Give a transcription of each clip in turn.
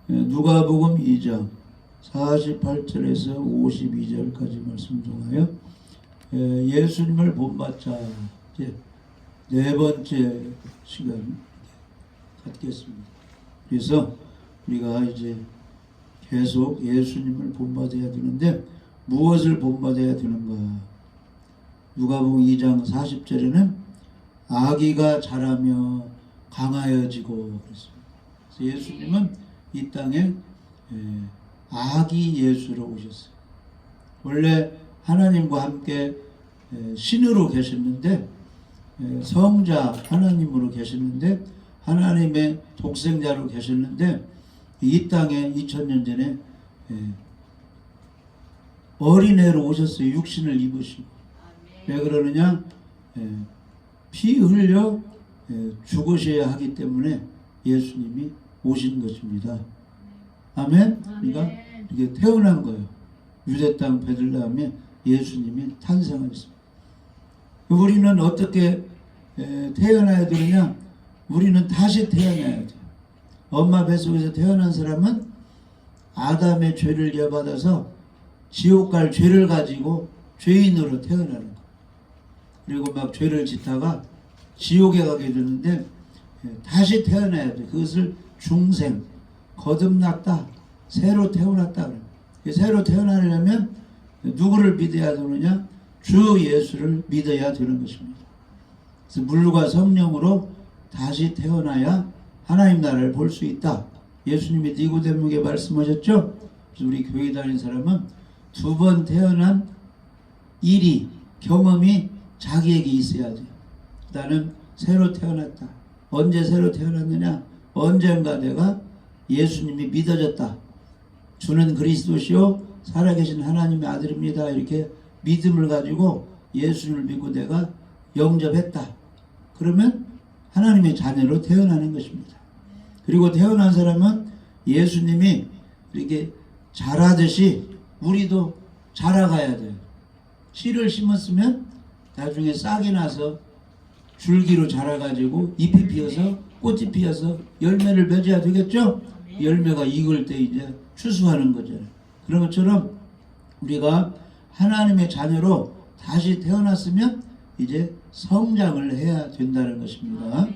누가복음 2장 48절에서 52절까지 말씀 중하여 예수님을 본받자 이제 네 번째 시간 갖겠습니다. 그래서 우리가 이제 계속 예수님을 본받아야 되는데 무엇을 본받아야 되는가? 누가복음 2장 40절에는 아기가 자라며 강하여지고 그랬습니다. 그래서 예수님은 이 땅에 아기 예수로 오셨어요. 원래 하나님과 함께 신으로 계셨는데 성자 하나님으로 계셨는데 하나님의 독생자로 계셨는데 이 땅에 2000년 전에 어린애로 오셨어요. 육신을 입으시고. 왜 그러느냐? 피 흘려 죽으셔야 하기 때문에 예수님이 오신 것입니다. 아멘? 그러니까 이렇게 태어난 거예요. 유대 땅 베들레헴에 예수님이 탄생하셨습니다. 우리는 어떻게 태어나야 되느냐? 우리는 다시 태어나야 돼요. 엄마 뱃속에서 태어난 사람은 아담의 죄를 이어받아서 지옥 갈 죄를 가지고 죄인으로 태어나는 거예요. 그리고 막 죄를 짓다가 지옥에 가게 되는데 다시 태어나야 돼. 그것을 중생, 거듭났다, 새로 태어났다. 새로 태어나려면 누구를 믿어야 되느냐? 주 예수를 믿어야 되는 것입니다. 그래서 물과 성령으로 다시 태어나야 하나님 나라를 볼 수 있다. 예수님이 니고데모에게 말씀하셨죠? 그래서 우리 교회 다니는 사람은 두 번 태어난 일이 경험이 자기에게 있어야 돼요. 나는 새로 태어났다. 언제 새로 태어났느냐? 언젠가 내가 예수님이 믿어졌다. 주는 그리스도시요 살아계신 하나님의 아들입니다. 이렇게 믿음을 가지고 예수님을 믿고 내가 영접했다. 그러면 하나님의 자녀로 태어나는 것입니다. 그리고 태어난 사람은 예수님이 이렇게 자라듯이 우리도 자라가야 돼요. 씨를 심었으면 나중에 싹이 나서 줄기로 자라가지고 잎이 피어서 꽃이 피어서 열매를 맺어야 되겠죠? 열매가 익을 때 이제 추수하는 거잖아요. 그런 것처럼 우리가 하나님의 자녀로 다시 태어났으면 이제 성장을 해야 된다는 것입니다.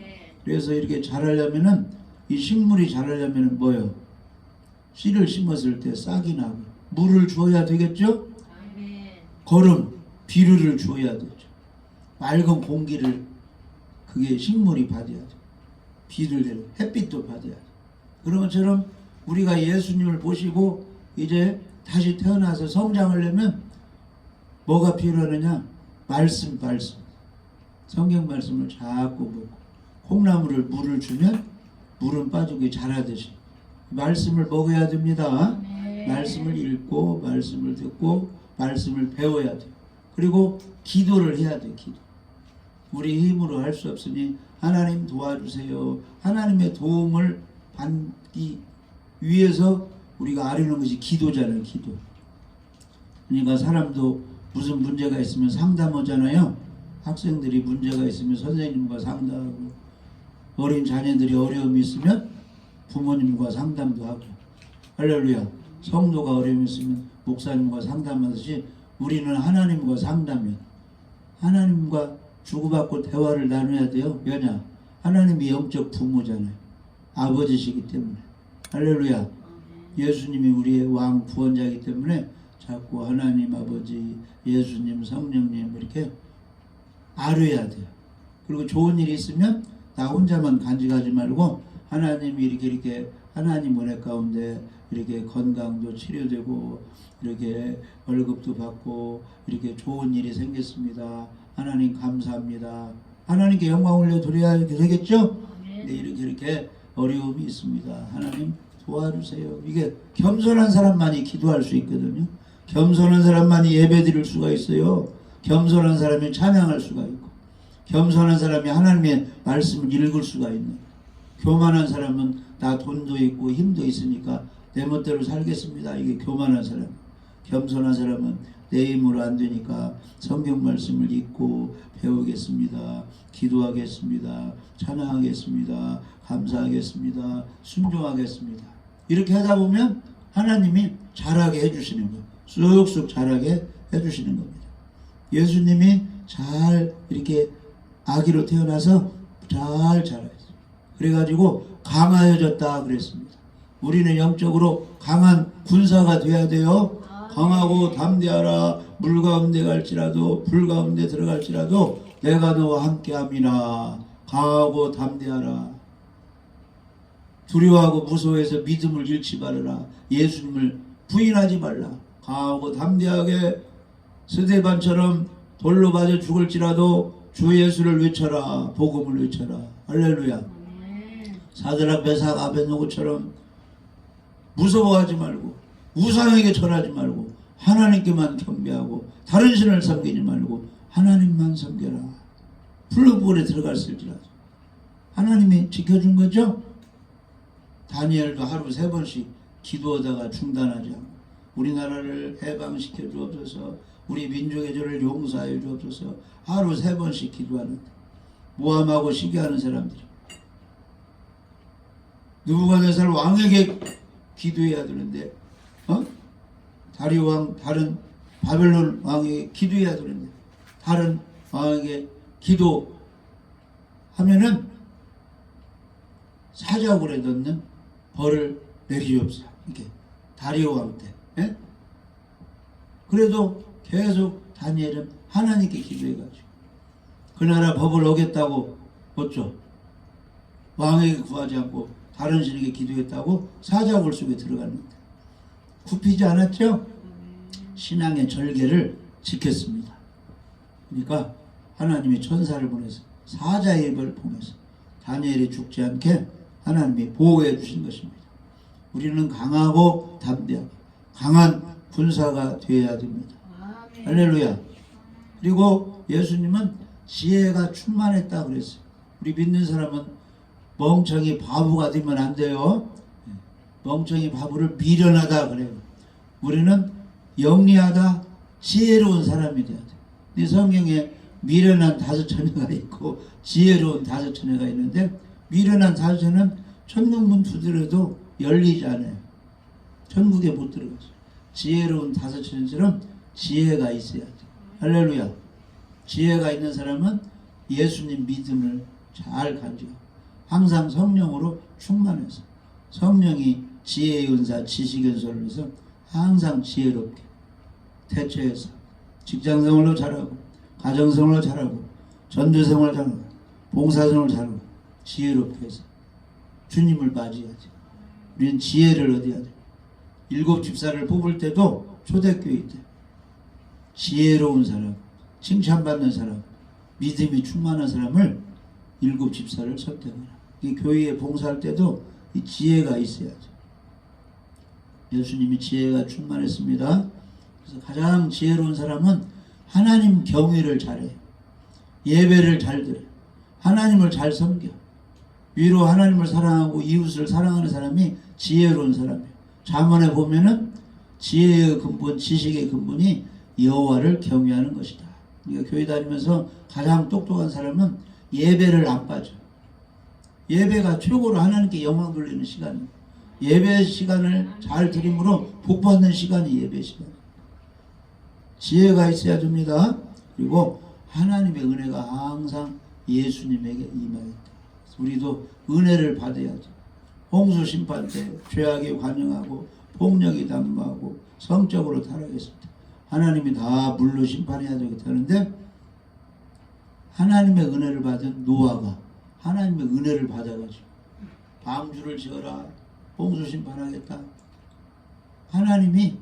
그래서 이렇게 자라려면은 이 식물이 자라려면은 뭐예요? 씨를 심었을 때 싹이 나고 물을 주어야 되겠죠? 거름, 비료를 주어야 되죠. 맑은 공기를 그게 식물이 받아야 돼. 비를 내려 햇빛도 받아야 돼. 그런 것처럼 우리가 예수님을 보시고 이제 다시 태어나서 성장을 하려면 뭐가 필요하느냐? 말씀. 성경 말씀을 자꾸 보고 콩나물을 물을 주면 물은 빠지고 자라듯이 말씀을 먹어야 됩니다. 말씀을 읽고 말씀을 듣고 말씀을 배워야 돼요. 그리고 기도를 해야 돼요. 기도. 우리 힘으로 할 수 없으니 하나님 도와주세요. 하나님의 도움을 받기 위해서 우리가 아뢰는 것이 기도잖아요. 기도. 그러니까 사람도 무슨 문제가 있으면 상담하잖아요. 학생들이 문제가 있으면 선생님과 상담하고 어린 자녀들이 어려움이 있으면 부모님과 상담도 하고 할렐루야. 성도가 어려움이 있으면 목사님과 상담하듯이 우리는 하나님과 상담해. 하나님과 주고받고 대화를 나눠야 돼요. 왜냐? 하나님이 영적 부모잖아요. 아버지시기 때문에. 할렐루야. 예수님이 우리의 왕 구원자이기 때문에 자꾸 하나님 아버지, 예수님, 성령님 이렇게 아뢰야 돼요. 그리고 좋은 일이 있으면 나 혼자만 간직하지 말고 하나님이 이렇게 하나님 은혜 가운데 이렇게 건강도 치료되고 이렇게 월급도 받고 이렇게 좋은 일이 생겼습니다. 하나님 감사합니다. 하나님께 영광 올려드려야 되겠죠? 네, 이렇게 어려움이 있습니다. 하나님 도와주세요. 이게 겸손한 사람만이 기도할 수 있거든요. 겸손한 사람만이 예배 드릴 수가 있어요. 겸손한 사람이 찬양할 수가 있고 겸손한 사람이 하나님의 말씀을 읽을 수가 있는. 교만한 사람은 나 돈도 있고 힘도 있으니까 내 멋대로 살겠습니다. 이게 교만한 사람. 겸손한 사람은 내 힘으로 안 되니까 성경 말씀을 읽고 배우겠습니다. 기도하겠습니다. 찬양하겠습니다. 감사하겠습니다. 순종하겠습니다. 이렇게 하다 보면 하나님이 자라게 해주시는 거예요. 쑥쑥 자라게 해주시는 겁니다. 예수님이 잘 이렇게 아기로 태어나서 잘 자라요. 그래가지고 강하여졌다 그랬습니다. 우리는 영적으로 강한 군사가 돼야 돼요. 강하고 담대하라. 물 가운데 갈지라도 불 가운데 들어갈지라도 내가 너와 함께함이라. 강하고 담대하라. 두려워하고 무서워해서 믿음을 잃지 말아라. 예수님을 부인하지 말라. 강하고 담대하게 스데반처럼 돌로 맞아 죽을지라도 주 예수를 외쳐라. 복음을 외쳐라. 할렐루야. 사드락 메삭 아벳노고처럼 무서워하지 말고 우상에게 절하지 말고 하나님께만 경배하고 다른 신을 섬기지 말고 하나님만 섬겨라. 풀무불에 들어갔을지라도 하나님이 지켜준 거죠. 다니엘도 하루 3번씩 기도하다가 중단하지 않고 우리나라를 해방시켜 주옵소서, 우리 민족의 죄를 용서하여 주옵소서 하루 3번씩 기도하는데 모함하고 시기하는 사람들이 느부갓네살 왕에게 기도해야 되는데 다리오 왕 다른 바벨론 왕에게 기도해야 되는데 다른 왕에게 기도하면은 사자굴에 넣는 벌을 내리옵소서. 이렇게 다리오 왕 때. 예? 그래도 계속 다니엘은 하나님께 기도해가지고 그 나라 법을 어겼다고 어쩌 왕에게 구하지 않고 다른 신에게 기도했다고 사자굴 속에 들어갔는데 굽히지 않았죠? 신앙의 절개를 지켰습니다. 그러니까 하나님이 천사를 보내서 사자의 입을 보내서 다니엘이 죽지 않게 하나님이 보호해 주신 것입니다. 우리는 강하고 담대하고 강한 군사가 되어야 됩니다. 할렐루야. 그리고 예수님은 지혜가 충만했다 그랬어요. 우리 믿는 사람은 멍청이 바보가 되면 안 돼요. 멍청이 바보를 미련하다 그래요. 우리는 영리하다 지혜로운 사람이 돼야 돼. 이 성경에 미련한 5처녀가 있고 지혜로운 5처녀가 있는데 미련한 5처녀는 천국문 두드려도 열리지 않아요. 천국에 못 들어가죠. 지혜로운 5처녀처럼 지혜가 있어야 돼. 할렐루야. 지혜가 있는 사람은 예수님 믿음을 잘 가지고 항상 성령으로 충만해서 성령이 지혜의 은사, 지식의 은사를 해서 항상 지혜롭게 대처해서 직장생활로 잘하고 가정생활로 잘하고 전도생활 잘하고 봉사생활 잘하고 지혜롭게 해서 주님을 맞이해야지. 우리는 지혜를 얻어야 돼. 7 집사를 뽑을 때도 초대교회 때 지혜로운 사람, 칭찬받는 사람, 믿음이 충만한 사람을 7 집사를 선택하라. 이 교회에 봉사할 때도 이 지혜가 있어야죠. 예수님이 지혜가 충만했습니다. 그래서 가장 지혜로운 사람은 하나님 경외를 잘해요. 예배를 잘 드려요. 하나님을 잘 섬겨. 위로 하나님을 사랑하고 이웃을 사랑하는 사람이 지혜로운 사람이에요. 잠언에 보면은 지혜의 근본, 지식의 근본이 여호와를 경외하는 것이다. 그러니까 교회 다니면서 가장 똑똑한 사람은 예배를 안 빠져. 예배가 최고로 하나님께 영광 돌리는 시간입니다. 예배 시간을 잘 드림으로 복받는 시간이 예배 시간. 지혜가 있어야 됩니다. 그리고 하나님의 은혜가 항상 예수님에게 임하였다. 우리도 은혜를 받아야죠. 홍수 심판 때 죄악이 관영하고 폭력이 난무하고 성적으로 타락했을 때 하나님이 다 물로 심판해야 되는데 하나님의 은혜를 받은 노아가 하나님의 은혜를 받아가지고 방주를 지어라, 홍수 심판하겠다. 하나님이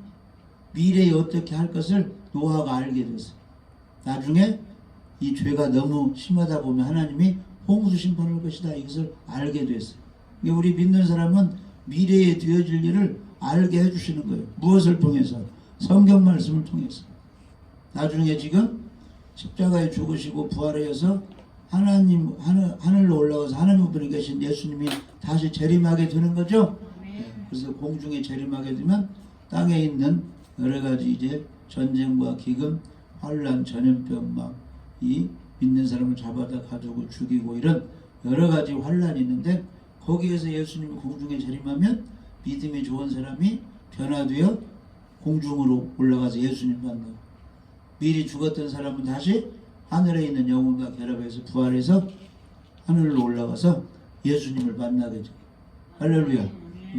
미래에 어떻게 할 것을 노아가 알게 됐어요. 나중에 이 죄가 너무 심하다 보면 하나님이 홍수 심판할 것이다. 이것을 알게 됐어요. 우리 믿는 사람은 미래에 되어질 일을 알게 해주시는 거예요. 무엇을 통해서? 성경 말씀을 통해서. 나중에 지금 십자가에 죽으시고 부활하여서 하나님 하늘로 올라가서 하나님 분에 계신 예수님이 다시 재림하게 되는 거죠. 그래서 공중에 재림하게 되면 땅에 있는 여러 가지 이제 전쟁과 기금, 환란, 전염병 막 이 믿는 사람을 잡아다 가두고 죽이고 이런 여러 가지 환란이 있는데 거기에서 예수님이 공중에 재림하면 믿음이 좋은 사람이 변화되어 공중으로 올라가서 예수님 만나고, 미리 죽었던 사람은 다시 하늘에 있는 영혼과 결합해서 부활해서 하늘로 올라가서 예수님을 만나게 돼요. 할렐루야.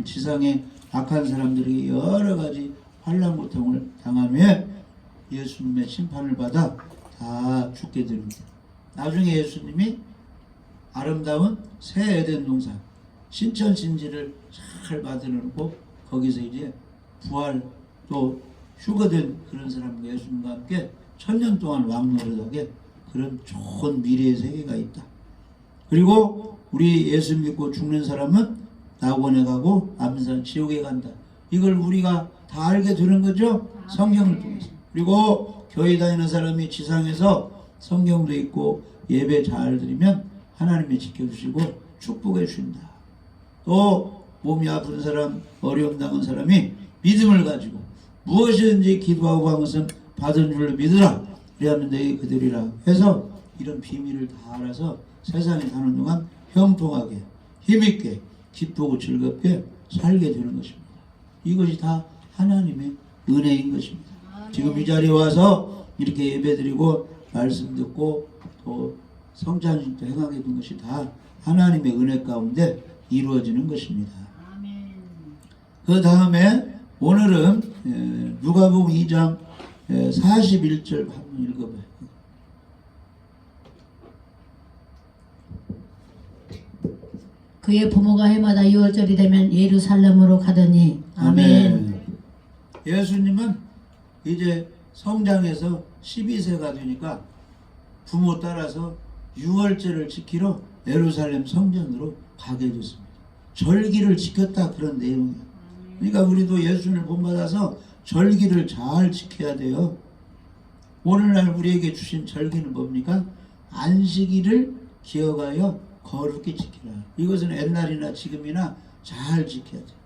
지상에 악한 사람들이 여러 가지 환난 고통을 당한 후에 예수님의 심판을 받아 다 죽게 됩니다. 나중에 예수님이 아름다운 새 에덴 동산 신천신지를 잘 만들어놓고 거기서 이제 부활 또 휴거된 그런 사람과 예수님과 함께 1000년 동안 왕노릇하게 그런 좋은 미래의 세계가 있다. 그리고 우리 예수 믿고 죽는 사람은 낙원에 가고 암산 지옥에 간다. 이걸 우리가 다 알게 되는 거죠. 성경을 통해서. 그리고 교회 다니는 사람이 지상에서 성경도 읽고 예배 잘 드리면 하나님이 지켜주시고 축복해 주신다. 또 몸이 아픈 사람, 어려움 당한 사람이 믿음을 가지고 무엇이든지 기도하고 한 것은 받은 줄로 믿으라. 그리하면 너희 그들이라 해서 이런 비밀을 다 알아서 세상에 사는 동안 형통하게 힘있게 기쁘고 즐겁게 살게 되는 것입니다. 이것이 다 하나님의 은혜인 것입니다. 지금 이 자리에 와서 이렇게 예배드리고 말씀 듣고 또 성찬식도 행하게 된 것이 다 하나님의 은혜 가운데 이루어지는 것입니다. 그 다음에 오늘은 누가복음 2장 41절 한번 읽어봐요. 그의 부모가 해마다 6월절이 되면 예루살렘으로 가더니. 아멘. 예수님은 이제 성장해서 12세가 되니까 부모 따라서 6월절을 지키러 예루살렘 성전으로 가게 됐습니다. 절기를 지켰다 그런 내용이에요. 그러니까 우리도 예수님을 본받아서 절기를 잘 지켜야 돼요. 오늘날 우리에게 주신 절기는 뭡니까? 안식일을 기억하여 거룩히 지키라. 이것은 옛날이나 지금이나 잘 지켜야 돼요.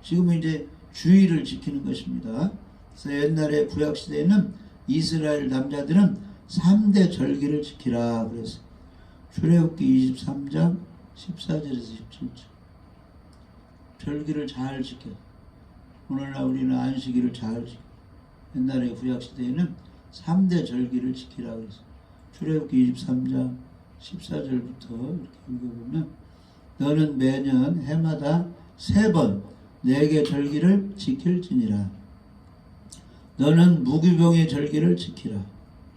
지금은 이제 주일을 지키는 것입니다. 그래서 옛날에 구약시대에는 이스라엘 남자들은 3대 절기를 지키라 그래서 출애굽기 23장 14절에서 17절 절기를 잘 지켜. 오늘날 우리는 안식일을 잘 지켜. 옛날에 구약시대에는 3대 절기를 지키라 그래서 출애굽기 23장 14절부터 이렇게 읽어보면 너는 매년 해마다 3번 내게 절기를 지킬지니라. 너는 무교병의 절기를 지키라.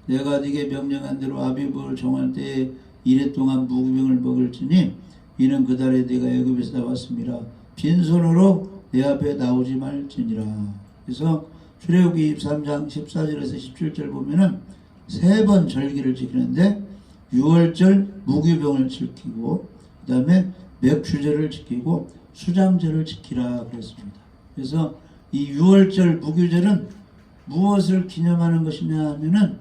내가 네게 명령한 대로 아비브를 정할 때에 이래 동안 무교병을 먹을지니 이는 그 달에 네가 애굽에서 나왔음이라. 빈손으로 내 앞에 나오지 말지니라. 그래서 출애굽기 23장 14절에서 17절 보면은 3번 절기를 지키는데 6월절 무교병을 지키고 그 다음에 맥주절을 지키고 수장절을 지키라 그랬습니다. 그래서 이 6월절 무교절은 무엇을 기념하는 것이냐 하면은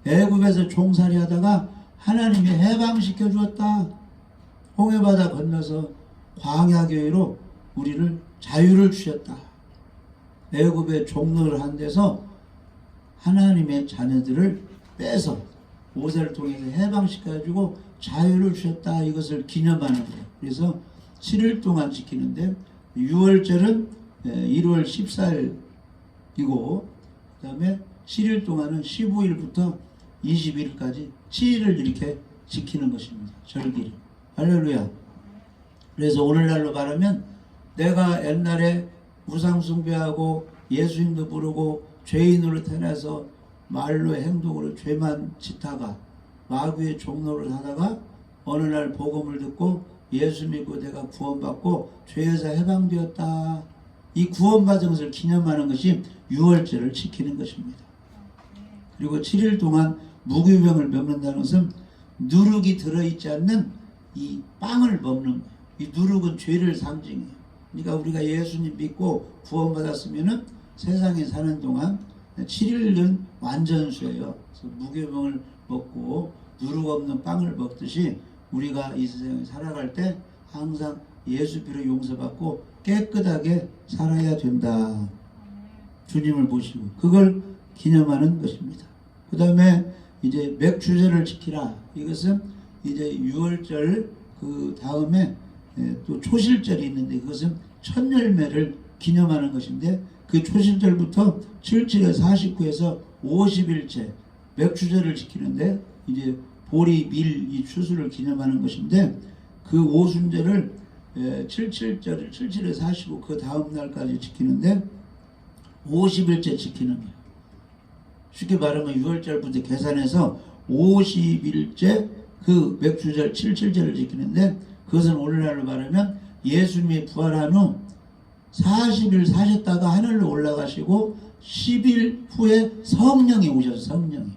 애굽에서 종살이 하다가 하나님이 해방시켜 주었다. 홍해바다 건너서 광야교회로 우리를 자유를 주셨다. 애굽의 종로를 한 데서 하나님의 자녀들을 빼서 모세를 통해서 해방시켜가지고 자유를 주셨다. 이것을 기념하는 거예요. 그래서 7일 동안 지키는데 6월절은 1월 14일이고 그 다음에 7일 동안은 15일부터 20일까지 7일을 이렇게 지키는 것입니다. 절기를. 할렐루야. 그래서 오늘날로 말하면 내가 옛날에 우상숭배하고 예수님도 부르고 죄인으로 태어나서 말로 행동으로 죄만 짓다가 마귀의 종로를 하다가 어느 날 복음을 듣고 예수 믿고 내가 구원받고 죄에서 해방되었다. 이 구원받은 것을 기념하는 것이 6월절을 지키는 것입니다. 그리고 7일 동안 무교병을 먹는다는 것은 누룩이 들어있지 않는 이 빵을 먹는 거예요. 이 누룩은 죄를 상징해요. 그러니까 우리가 예수님 믿고 구원받았으면은 세상에 사는 동안 7일은 완전수예요. 그래서 무교병을 먹고 누룩 없는 빵을 먹듯이 우리가 이 세상에 살아갈 때 항상 예수 피로 용서받고 깨끗하게 살아야 된다. 주님을 보시고 그걸 기념하는 것입니다. 그 다음에 이제 맥주절을 지키라. 이것은 이제 6월절 그 다음에 또 초실절이 있는데 그것은 첫 열매를 기념하는 것인데 그 초신절부터 77에 49에서 50일째 맥주절을 지키는데 이제 보리, 밀, 이 추수를 기념하는 것인데 그 오순절을 77절을 77에 45 그 다음 날까지 지키는데 50일째 지키는 거예요. 쉽게 말하면 6월절부터 계산해서 50일째 그 맥주절 77절을 지키는데 그것은 오늘날로 말하면 예수님이 부활한 후 40일 사셨다가 하늘로 올라가시고 10일 후에 성령이 오셔서 성령이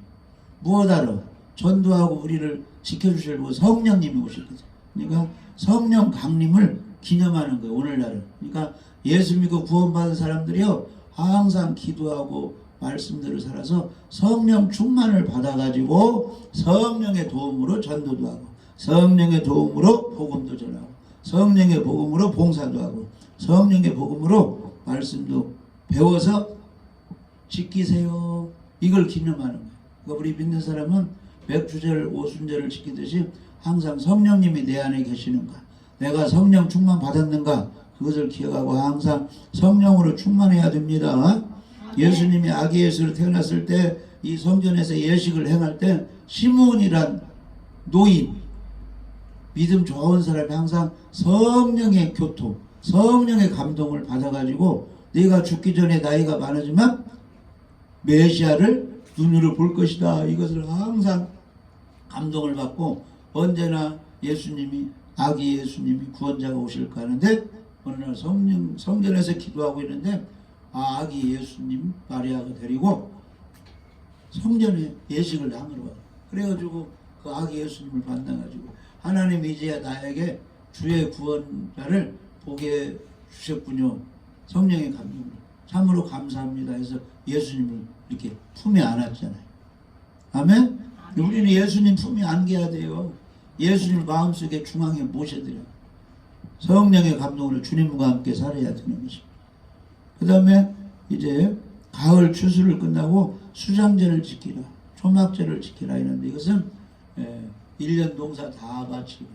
무엇하러 전도하고 우리를 지켜주시려고 성령님이 오셨거든요. 그러니까 성령 강림을 기념하는 거예요. 오늘날은. 그러니까 예수 믿고 구원받은 사람들이요 항상 기도하고 말씀대로 살아서 성령 충만을 받아가지고 성령의 도움으로 전도도 하고 성령의 도움으로 복음도 전하고 성령의 복음으로 봉사도 하고 성령의 복음으로 말씀도 배워서 지키세요. 이걸 기념하는 거예요. 그러니까 우리 믿는 사람은 맥주절, 오순절을 지키듯이 항상 성령님이 내 안에 계시는가, 내가 성령 충만 받았는가, 그것을 기억하고 항상 성령으로 충만해야 됩니다. 예수님이 아기 예수로 태어났을 때 이 성전에서 예식을 행할 때 시몬이란 노인, 믿음 좋은 사람이 항상 성령의 교통, 성령의 감동을 받아가지고 내가 죽기 전에 나이가 많아지만 메시아를 눈으로 볼 것이다. 이것을 항상 감동을 받고 언제나 예수님이 아기 예수님이 구원자가 오실까 하는데 어느 날 성전에서 기도하고 있는데 아기 예수님 마리아가 데리고 성전에 예식을 하러 와요. 그래가지고 그 아기 예수님을 만나가지고 하나님 이제야 나에게 주의 구원자를 보게 주셨군요. 성령의 감동을 참으로 감사합니다 해서 예수님을 이렇게 품에 안았잖아요. 아멘? 우리는 예수님 품에 안겨야 돼요. 예수님을 마음속에 중앙에 모셔드려요. 성령의 감동으로 주님과 함께 살아야 되는 것입니다. 그 다음에 이제 가을 추수를 끝나고 수장제를 지키라, 초막제를 지키라 했는데 이것은 1년 농사 다 마치고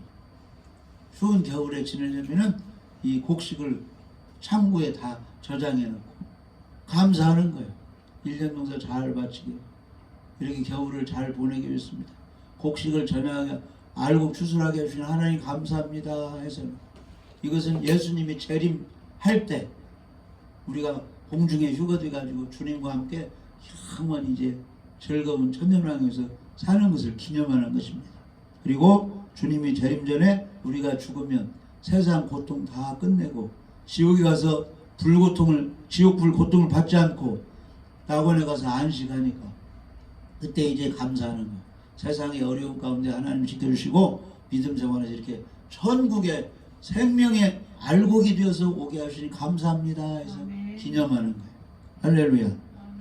추운 겨울에 지내려면은 이 곡식을 창고에 다 저장해 놓고 감사하는 거예요. 1년 농사 잘 마치게 이렇게 겨울을 잘 보내기 위해서입니다. 곡식을 전하게 알고 추수하게 해주신 하나님 감사합니다 해서 이것은 예수님이 재림할 때 우리가 공중에 휴거돼 가지고 주님과 함께 영원히 이제 즐거운 천년왕에서 사는 것을 기념하는 것입니다. 그리고 주님이 재림 전에 우리가 죽으면 세상 고통 다 끝내고 지옥에 가서 지옥 불 고통을 받지 않고 낙원에 가서 안식하니까 그때 이제 감사하는 거예요. 세상의 어려움 가운데 하나님 지켜주시고 믿음 생활에서 이렇게 천국의 생명의 알곡이 되어서 오게 하시니 감사합니다 해서 기념하는 거예요. 할렐루야.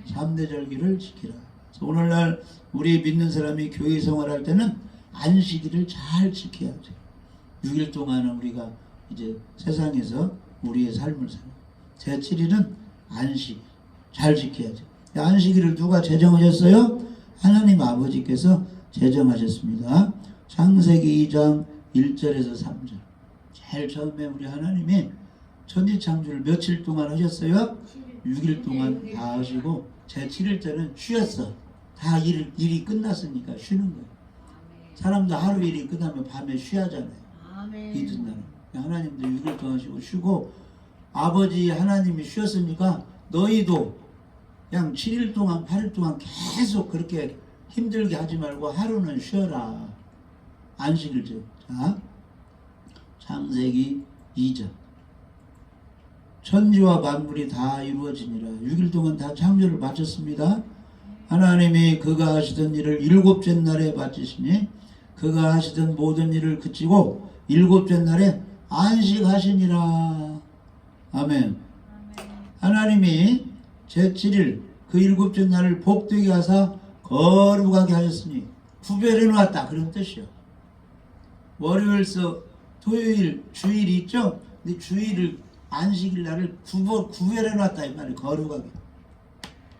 3대 절기를 지키라. 그래서 오늘날 우리 믿는 사람이 교회 생활할 때는 안식일을 잘 지켜야 돼요. 6일 동안은 우리가 이제 세상에서 우리의 삶을 살아요. 제7일은 안식 잘 지켜야 돼요. 안식일을 누가 제정하셨어요? 하나님 아버지께서 제정하셨습니다. 창세기 2장 1절에서 3절. 제일 처음에 우리 하나님이 천지창조를 며칠 동안 하셨어요? 6일 동안 다 하시고 제7일 때는 쉬었어. 다 일이 끝났으니까 쉬는 거예요. 사람도 하루 일이 끝나면 밤에 쉬하잖아요. 이튿날은. 하나님도 6일 동안 쉬고 아버지 하나님이 쉬었으니까 너희도 그냥 7일 동안 8일 동안 계속 그렇게 힘들게 하지 말고 하루는 쉬어라. 안식일 때. 자, 창세기 2장. 천지와 만물이 다 이루어지니라. 6일 동안 다 창조를 마쳤습니다. 하나님이 그가 하시던 일을 7째 날에 마치시니 그가 하시던 모든 일을 그치고 7째 날에 안식하시니라. 아멘. 하나님이 제7일 그 7째 날을 복되게 하사 거룩하게 하셨으니 구별해 놓았다 그런 뜻이요. 월요일서 토요일 주일이 있죠. 근데 주일을 안식일 날을 구별해 놨다 이 말이에요. 거룩하게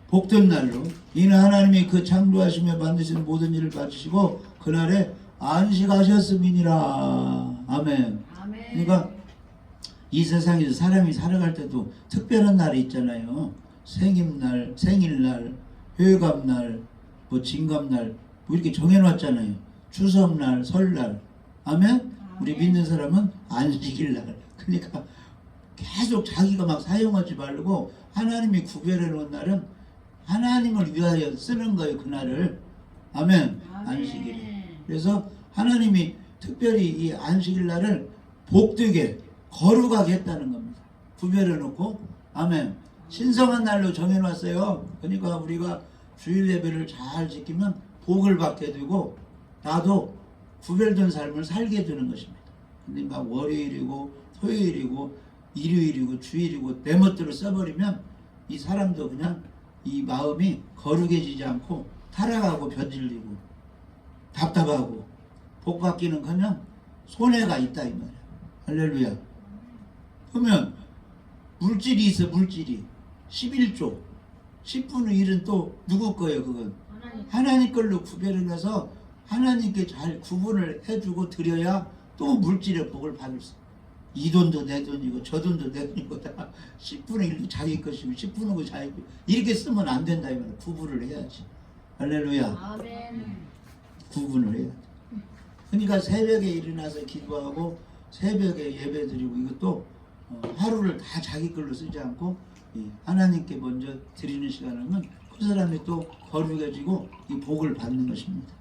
복된 날로 이는 하나님이 그 창조하시며 만드신 모든 일을 마치시고 그날에 안식하셨음이니라. 아멘. 그러니까 이 세상에서 사람이 살아갈 때도 특별한 날이 있잖아요. 생일날, 생일날, 회감날, 뭐 진감날 뭐 이렇게 정해놨잖아요. 추석날, 설날. 아멘? 우리 믿는 사람은 안식일날. 그러니까 계속 자기가 막 사용하지 말고 하나님이 구별해 놓은 날은 하나님을 위하여 쓰는 거예요. 그날을. 아멘. 안식일. 그래서 하나님이 특별히 이 안식일날을 복되게 거룩하게 했다는 겁니다. 구별해 놓고. 아멘. 신성한 날로 정해놨어요. 그러니까 우리가 주일 예배를 잘 지키면 복을 받게 되고 나도 구별된 삶을 살게 되는 것입니다. 근데 막 월요일이고 토요일이고 일요일이고 주일이고 내 멋대로 써버리면 이 사람도 그냥 이 마음이 거룩해지지 않고 타락하고 변질리고 답답하고 복 받기는 그냥 손해가 있다 이 말이야. 할렐루야. 그러면 물질이 있어. 물질이 11조 10분의 1은 또 누구 거예요? 그건 하나님 걸로 구별을 해서 하나님께 잘 구분을 해주고 드려야 또 물질의 복을 받을 수. 이 돈도 내 돈이고 저 돈도 내 돈이고 다 10분의 1도 자기 것이고 10분의 9 자기 것. 이렇게 쓰면 안 된다 이 말이야. 구분을 해야지. 할렐루야. 아멘. 구분을 해야 돼. 그러니까 새벽에 일어나서 기도하고 새벽에 예배드리고 이것도 하루를 다 자기 걸로 쓰지 않고 하나님께 먼저 드리는 시간이면 그 사람이 또 거룩해지고 이 복을 받는 것입니다.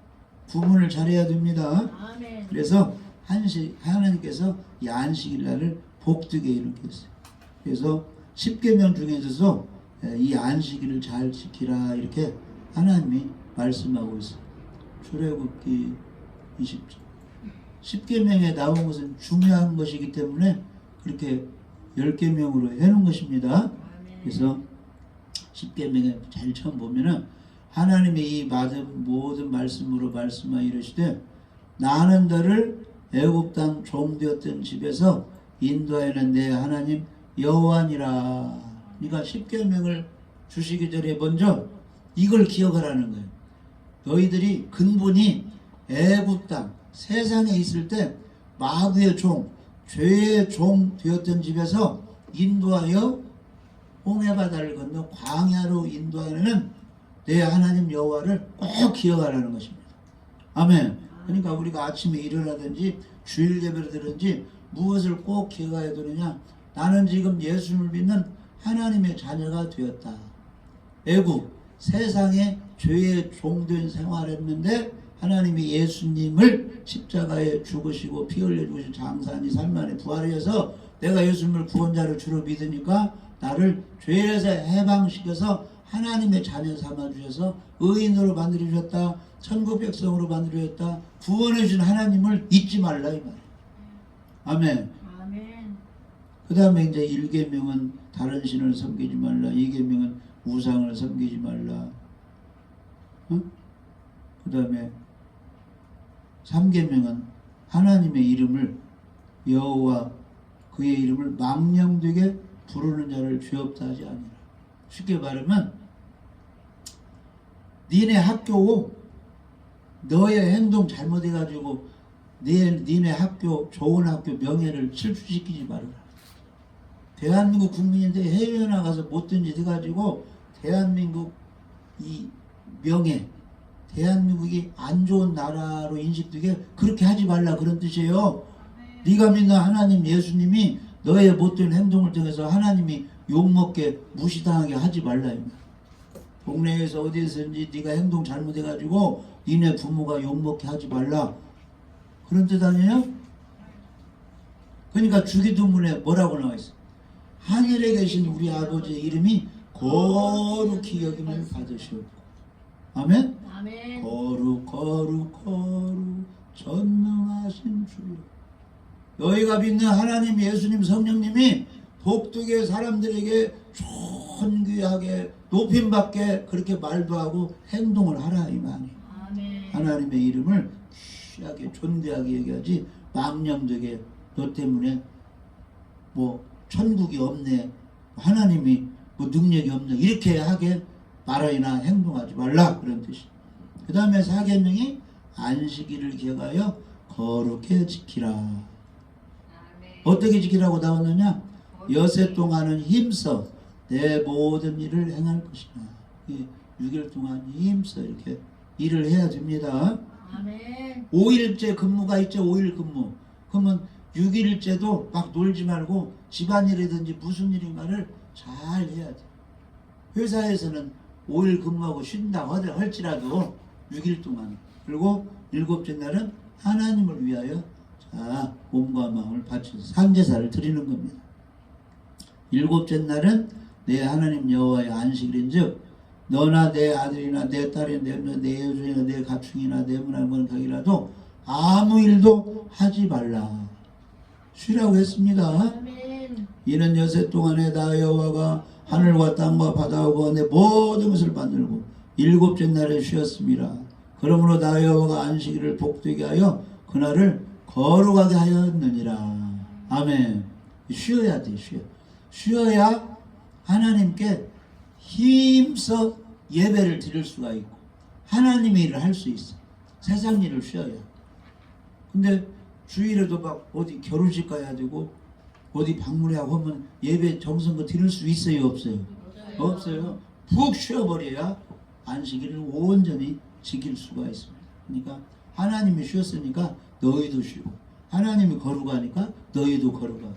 구분을 잘해야 됩니다. 아멘. 그래서 하나님께서 이 안식일날을 복되게 이렇게 했어요. 그래서 10계명 중에서 이 안식일을 잘 지키라 이렇게 하나님이 말씀하고 있어요. 출애굽기 20절. 10계명에 나온 것은 중요한 것이기 때문에 그렇게 10계명으로 해놓은 것입니다. 그래서 10계명에 잘 처음 보면은 하나님의 이 모든 말씀으로 말씀하여 이르시되 나는 너를 애굽 땅 종되었던 집에서 인도하여는 내 하나님 여호와니라. 그러니까 10계명을 주시기 전에 먼저 이걸 기억하라는 거예요. 너희들이 근본이 애굽 땅 세상에 있을 때 마귀의 종, 죄의 종 되었던 집에서 인도하여 홍해바다를 건너 광야로 인도하는 내 하나님 여호와를 꼭 기억하라는 것입니다. 아멘. 그러니까 우리가 아침에 일어나든지 주일 예배를 들든지 무엇을 꼭 기억해야 되느냐. 나는 지금 예수님을 믿는 하나님의 자녀가 되었다. 애굽 세상에 죄의 종된 생활을 했는데 하나님이 예수님을 십자가에 죽으시고 피 흘려 죽으신 장사하니 삶 안에 부활하셔서 내가 예수님을 구원자로 주로 믿으니까 나를 죄에서 해방시켜서 하나님의 자녀 삼아 주셔서 의인으로 만들어 주셨다. 천국 백성으로 만들어 주셨다. 구원해 주신 하나님을 잊지 말라 이 말이에요. 아멘. 아멘. 그 다음에 이제 1계명은 다른 신을 섬기지 말라. 2계명은 우상을 섬기지 말라. 그 다음에 3계명은 하나님의 이름을 여호와 그의 이름을 망령되게 부르는 자를 죄 없다 하지 아니라. 쉽게 말하면 니네 학교 너의 행동 잘못해가지고 니네 학교 좋은 학교 명예를 실추시키지 말아라. 대한민국 국민인데 해외에 나가서 못된 짓 해가지고 대한민국 이 명예 대한민국이 안 좋은 나라로 인식되게 그렇게 하지 말라 그런 뜻이에요. 네가 믿는 하나님 예수님이 너의 못된 행동을 통해서 하나님이 욕먹게 무시당하게 하지 말라. 동네에서 어디에서든지 네가 행동 잘못해가지고 니네 부모가 욕먹게 하지 말라. 그런 뜻 아니에요? 그러니까 주기도문에 뭐라고 나와있어? 하늘에 계신 우리 아버지의 이름이 거룩히 여김을 받으시옵고. 아멘? 아멘. 거룩 거룩 거룩 전능하신 주여. 너희가 믿는 하나님 예수님 성령님이 복되게 사람들에게 존귀하게 높임받게 그렇게 말도 하고 행동을 하라 이 말이에요. 아멘. 하나님의 이름을 귀하게 존귀하게 얘기하지 망령되게 너 때문에 뭐 천국이 없네 하나님이 뭐 능력이 없네 이렇게 하게 말하이나 행동하지 말라 그런 뜻이. 그 다음에 4계명이 안식일을 기억하여 거룩히 지키라. 어떻게 지키라고 나왔느냐? 여세 동안은 힘써 내 모든 일을 행할 것이다. 6일 동안 힘써 이렇게 일을 해야 됩니다. 아멘. 5일째 근무가 있죠. 5일 근무. 그러면 6일째도 막 놀지 말고 집안일이든지 무슨 일인가를 잘 해야 돼. 회사에서는 5일 근무하고 쉰다 할지라도 6일 동안. 그리고 7째 날은 하나님을 위하여 자 몸과 마음을 바쳐서 상제사를 드리는 겁니다. 7째 날은 내 하나님 여호와의 안식일인즉 너나 내 아들이나 내 딸이나 내 여종이나 내 가축이나 내 문화는 가기라도 아무 일도 하지 말라. 쉬라고 했습니다. 아멘. 이는 여세 동안에 나 여호와가 하늘과 땅과 바다와 내 모든 것을 만들고 7째 날에 쉬었습니다. 그러므로 나 여호와가 안식일을 복되게 하여 그날을 거룩하게 하였느니라. 아멘. 쉬어야 돼. 쉬어야 하나님께 힘써 예배를 드릴 수가 있고 하나님의 일을 할 수 있어. 세상 일을 쉬어야. 근데 주일에도 막 어디 결혼식 가야 되고 어디 방문해야 하면 예배 정성껏 드릴 수 있어요? 없어요? 없어요. 푹 쉬어버려야 안식일을 온전히 지킬 수가 있습니다. 그러니까 하나님이 쉬었으니까 너희도 쉬고 하나님이 거룩하니까 너희도 거룩하고.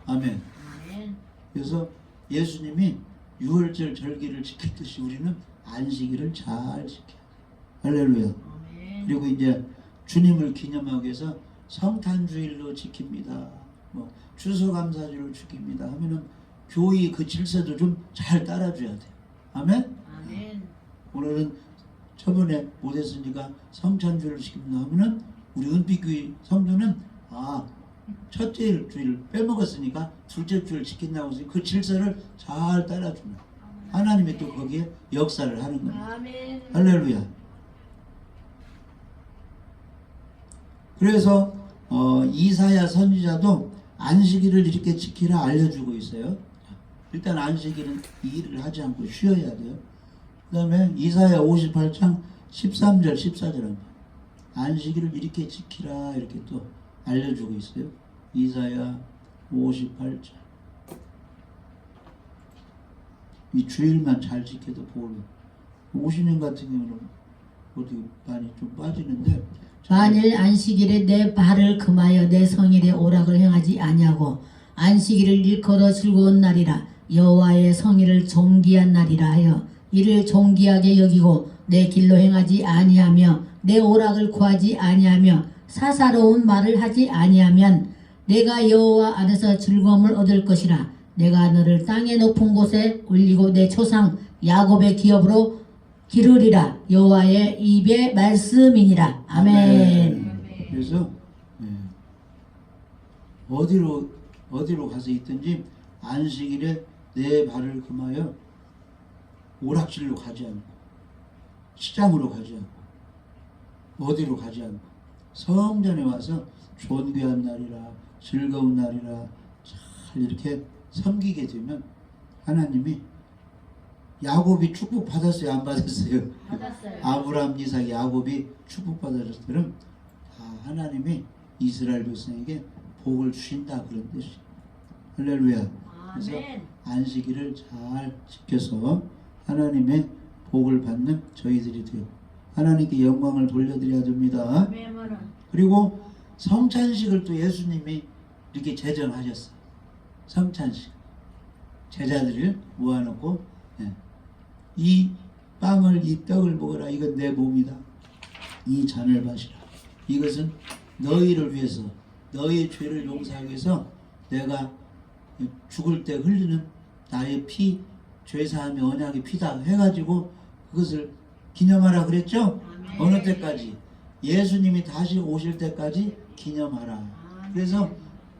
아멘. 아멘. 그래서 예수님이 유월절 절기를 지켰듯이 우리는 안식일을 잘 지켜야 돼. 할렐루야. 아멘. 그리고 이제 주님을 기념하기 위해서 성탄주일로 지킵니다. 뭐 추수감사주를 지킵니다 하면은 교회 그 질서도 좀 잘 따라줘야 돼요. 아멘. 아멘. 오늘은 저번에 못했으니까 성탄주일을 지킵니다 하면은 우리 은빛교회 성도는 첫째 주일 빼먹었으니까 둘째 주일 지킨다고 해서 그 질서를 잘 따라주면 하나님이 또 거기에 역사를 하는 겁니다. 아멘. 할렐루야. 그래서 이사야 선지자도 안식일을 이렇게 지키라 알려주고 있어요. 일단 안식일은 이 일을 하지 않고 쉬어야 돼요. 그 다음에 이사야 58장 13절 14절은 안식일을 이렇게 지키라 이렇게 또 알려주고 있어요. 이사야 58장. 이 주일만 잘 지켜도 보려. 50년 같은 경우는 어디 많이 좀 빠지는데 만일 안식일에 내 발을 금하여 내 성일에 오락을 행하지 아니하고 안식일을 일컬어 즐거운 날이라 여호와의 성일을 존귀한 날이라 하여 이를 존귀하게 여기고 내 길로 행하지 아니하며 내 오락을 구하지 아니하며 사사로운 말을 하지 아니하면 내가 여호와 안에서 즐거움을 얻을 것이라. 내가 너를 땅의 높은 곳에 올리고 내 초상 야곱의 기업으로 기르리라. 여호와의 입의 말씀이니라. 아멘. 그래서 어디로 가서 있든지 안식일에 내 발을 금하여 오락실로 가지 않고 시장으로 가지 않고 어디로 가지 않고 성전에 와서 존귀한 날이라 즐거운 날이라 잘 이렇게 섬기게 되면 하나님이 야곱이 축복 받았어요? 안 받았어요? 받았어요. 아브라함, 이삭, 야곱이 축복 받았을 하나님이 이스라엘 백성에게 복을 주신다 그런 뜻이. 할렐루야. 그래서 아멘. 안식일을 잘 지켜서 하나님의 복을 받는 저희들이 되고 하나님께 영광을 돌려드려야 됩니다. 아멘. 그리고 성찬식을 또 예수님이 이렇게 제정하셨어요. 성찬식. 제자들을 모아놓고 이 빵을 이 떡을 먹어라. 이건 내 몸이다. 이 잔을 마시라. 이것은 너희를 위해서 너희의 죄를 용서하기 위해서 내가 죽을 때 흘리는 나의 피 죄사함의 언약의 피다 해가지고 그것을 기념하라 그랬죠? 아멘. 어느 때까지? 예수님이 다시 오실 때까지 기념하라. 아멘. 그래서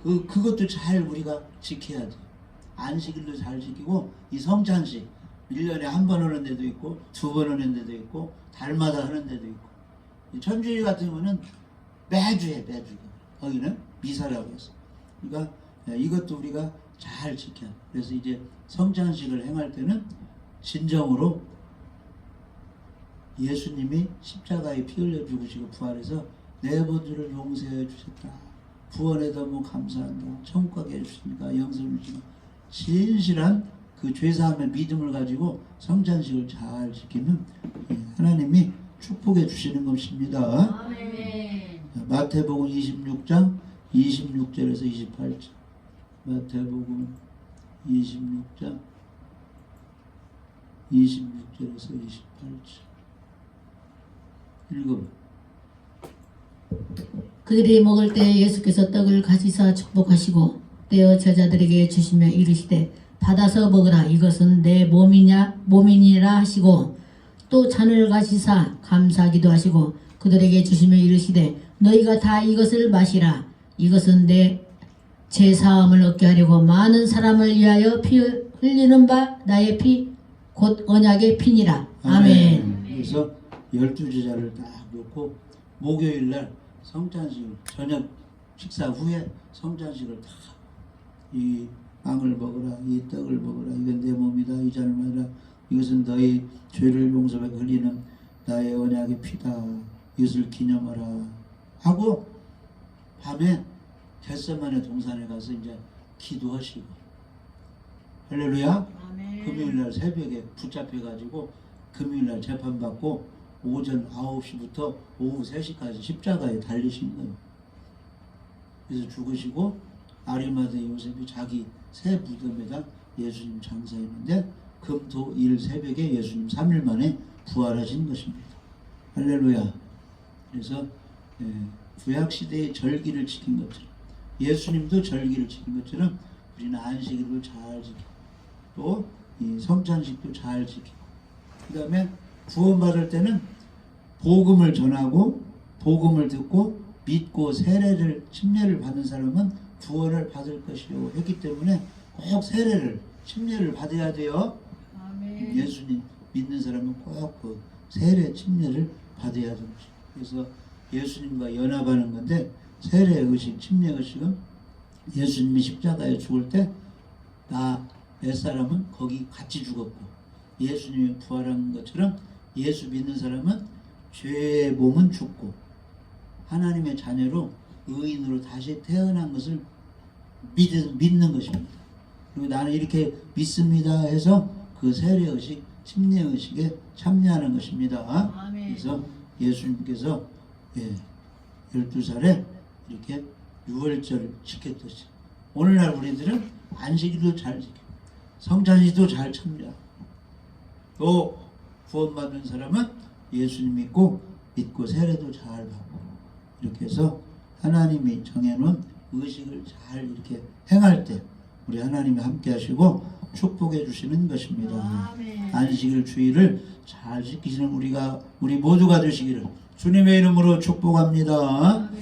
그것도 잘 우리가 지켜야 돼. 안식일도 잘 지키고 이 성찬식 1년에 한 번 오는 데도 있고 2번 오는 데도 있고 달마다 하는 데도 있고 이 천주교 같은 경우는 매주 해. 거기는 미사라고 해서 그러니까 이것도 우리가 잘 지켜. 그래서 이제 성찬식을 행할 때는 진정으로 예수님이 십자가에 피 흘려 죽으시고 부활해서 내 범죄를 용서해 주셨다. 구원에 너무 감사한다. 천국 가게 해주시니까 영성을 주시고 진실한 그 죄사함의 믿음을 가지고 성찬식을 잘 지키면 하나님이 축복해 주시는 것입니다. 아멘. 마태복음 26장 26절에서 28절. 마태복음 26장 26절에서 28절. 읽어봐. 그들이 먹을 때 예수께서 떡을 가지사 축복하시고 떼어 제자들에게 주시며 이르시되 받아서 먹으라 이것은 내 몸이니라 하시고 또 잔을 가지사 감사하기도 하시고 그들에게 주시며 이르시되 너희가 다 이것을 마시라 이것은 내 제 사함을 얻게 하려고 많은 사람을 위하여 피 흘리는 바 나의 피 곧 언약의 피니라. 아멘. 그래서 12제자를 딱 놓고 목요일날 성찬식을 저녁 식사 후에 성찬식을 다 이 빵을 먹으라 이 떡을 먹으라 이건 내 몸이다 이 잔을 마시라 이것은 너희 죄를 용서하게 흘리는 나의 언약의 피다 이것을 기념하라 하고 밤에 겟세마네 동산에 가서 이제 기도하시고 할렐루야. 아멘. 금요일날 새벽에 붙잡혀가지고 금요일날 재판받고 오전 9시부터 오후 3시까지 십자가에 달리신 거예요. 그래서 죽으시고 아리마대 요셉이 자기 새 무덤에다 예수님 장사했는데 금토일 새벽에 예수님 3일 만에 부활하신 것입니다. 할렐루야. 그래서 구약시대의 절기를 지킨 것처럼 예수님도 절기를 지킨 것처럼 우리는 안식일을 잘 지키고 또 이 성찬식도 잘 지키고 그 다음에 구원받을 때는 복음을 전하고 복음을 듣고 믿고 세례를 침례를 받는 사람은 구원을 받을 것이라고 했기 때문에 꼭 세례를 침례를 받아야 돼요. 아멘. 예수님 믿는 사람은 꼭 그 세례 침례를 받아야 되는 것이에요. 그래서 예수님과 연합하는 건데 세례 의식, 침례 의식은 예수님이 십자가에 죽을 때 나 옛사람은 거기 같이 죽었고 예수님이 부활한 것처럼 예수 믿는 사람은 죄의 몸은 죽고 하나님의 자녀로 의인으로 다시 태어난 것을 믿는 것입니다. 그리고 나는 이렇게 믿습니다 해서 그 세례의식, 침례의식에 참여하는 것입니다. 아멘. 그래서 예수님께서 12살에 이렇게 유월절을 지켰듯이 오늘날 우리들은 안식일도 잘 지켜 성찬식도 잘 참여하고 또 구원받는 사람은 예수님 믿고 세례도 잘 받고 이렇게 해서 하나님이 정해놓은 의식을 잘 이렇게 행할 때 우리 하나님이 함께 하시고 축복해 주시는 것입니다. 아멘. 안식일 주일을 잘 지키시는 우리 모두가 되시기를 주님의 이름으로 축복합니다.